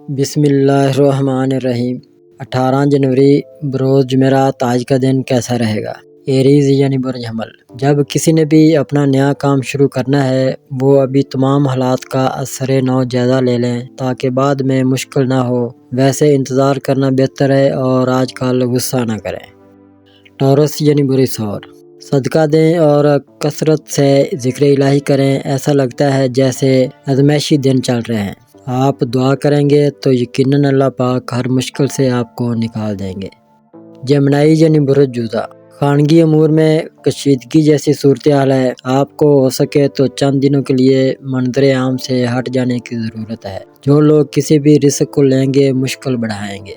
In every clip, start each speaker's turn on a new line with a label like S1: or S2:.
S1: بسم اللہ الرحمن الرحیم۔ 18 جنوری بروز جمعرات آج کا دن کیسا رہے گا؟ ایریز یعنی برج حمل۔ جب کسی نے بھی اپنا نیا کام شروع کرنا ہے وہ ابھی تمام حالات کا اثر نو جائزہ لے لیں تاکہ بعد میں مشکل نہ ہو۔ ویسے انتظار کرنا بہتر ہے اور آج کل غصہ نہ کریں۔ ٹورس یعنی بری سور۔ صدقہ دیں اور کثرت سے ذکر الہی کریں، ایسا لگتا ہے جیسے ازمائشی دن چل رہے ہیں۔ آپ دعا کریں گے تو یقیناً اللہ پاک ہر مشکل سے آپ کو نکال دیں گے۔ جمنائی یعنی برج جوزہ۔ خانگی امور میں کشیدگی جیسی صورتحال ہے، آپ کو ہو سکے تو چند دنوں کے لیے منظر عام سے ہٹ جانے کی ضرورت ہے۔ جو لوگ کسی بھی رزق کو لیں گے مشکل بڑھائیں گے۔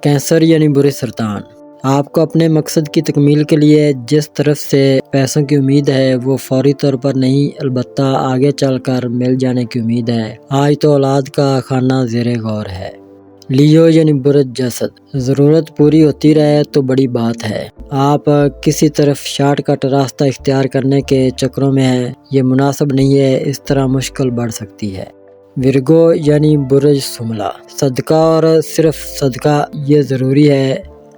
S1: کینسر یعنی برے سرطان۔ آپ کو اپنے مقصد کی تکمیل کے لیے جس طرف سے پیسوں کی امید ہے وہ فوری طور پر نہیں، البتہ آگے چل کر مل جانے کی امید ہے۔ آج تو اولاد کا خانہ زیر غور ہے۔ لیو یعنی برج جسد۔ ضرورت پوری ہوتی رہے تو بڑی بات ہے۔ آپ کسی طرف شارٹ کٹ راستہ اختیار کرنے کے چکروں میں ہیں، یہ مناسب نہیں ہے، اس طرح مشکل بڑھ سکتی ہے۔ ورگو یعنی برج سملہ۔ صدقہ اور صرف صدقہ یہ ضروری ہے۔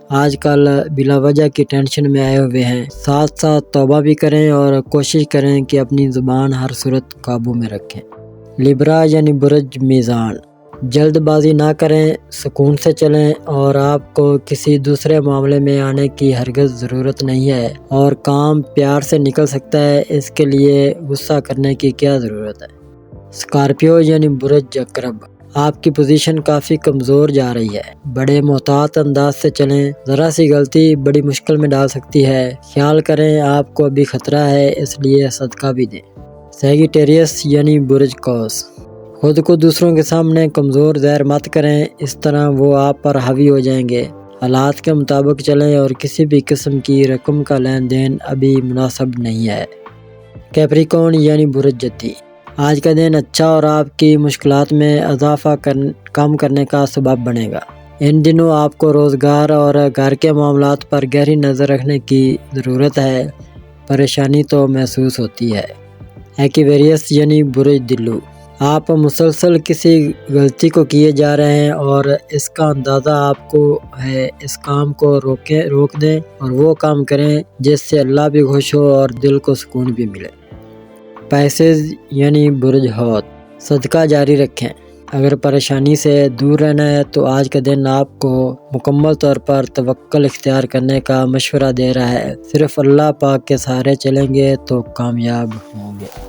S1: آج کل بلا وجہ کی ٹینشن میں آئے ہوئے ہیں، ساتھ ساتھ توبہ بھی کریں اور کوشش کریں کہ اپنی زبان ہر صورت قابو میں رکھیں۔ لیبرا یعنی برج میزان۔ جلد بازی نہ کریں، سکون سے چلیں اور آپ کو کسی دوسرے معاملے میں آنے کی ہرگز ضرورت نہیں ہے اور کام پیار سے نکل سکتا ہے، اس کے لیے غصہ کرنے کی کیا ضرورت ہے۔ اسکارپیو یعنی برج عقرب۔ آپ کی پوزیشن کافی کمزور جا رہی ہے، بڑے محتاط انداز سے چلیں، ذرا سی غلطی بڑی مشکل میں ڈال سکتی ہے۔ خیال کریں آپ کو ابھی خطرہ ہے، اس لیے صدقہ بھی دیں۔ سیگیٹیریس یعنی برج قوس۔ خود کو دوسروں کے سامنے کمزور ظاہر مت کریں، اس طرح وہ آپ پر حاوی ہو جائیں گے۔ حالات کے مطابق چلیں اور کسی بھی قسم کی رقم کا لین دین ابھی مناسب نہیں ہے۔ کیپریکون یعنی برج جدی۔ آج کا دن اچھا اور آپ کی مشکلات میں اضافہ کم کرنے کا سبب بنے گا۔ ان دنوں آپ کو روزگار اور گھر کے معاملات پر گہری نظر رکھنے کی ضرورت ہے، پریشانی تو محسوس ہوتی ہے۔ ایکویریس یعنی برج دلو۔ آپ مسلسل کسی غلطی کو کیے جا رہے ہیں اور اس کا اندازہ آپ کو ہے، اس کام کو روک دیں اور وہ کام کریں جس سے اللہ بھی خوش ہو اور دل کو سکون بھی ملے۔ پیسز یعنی برج حوت۔ صدقہ جاری رکھیں۔ اگر پریشانی سے دور رہنا ہے تو آج کا دن آپ کو مکمل طور پر توکل اختیار کرنے کا مشورہ دے رہا ہے، صرف اللہ پاک کے سہارے چلیں گے تو کامیاب ہوں گے۔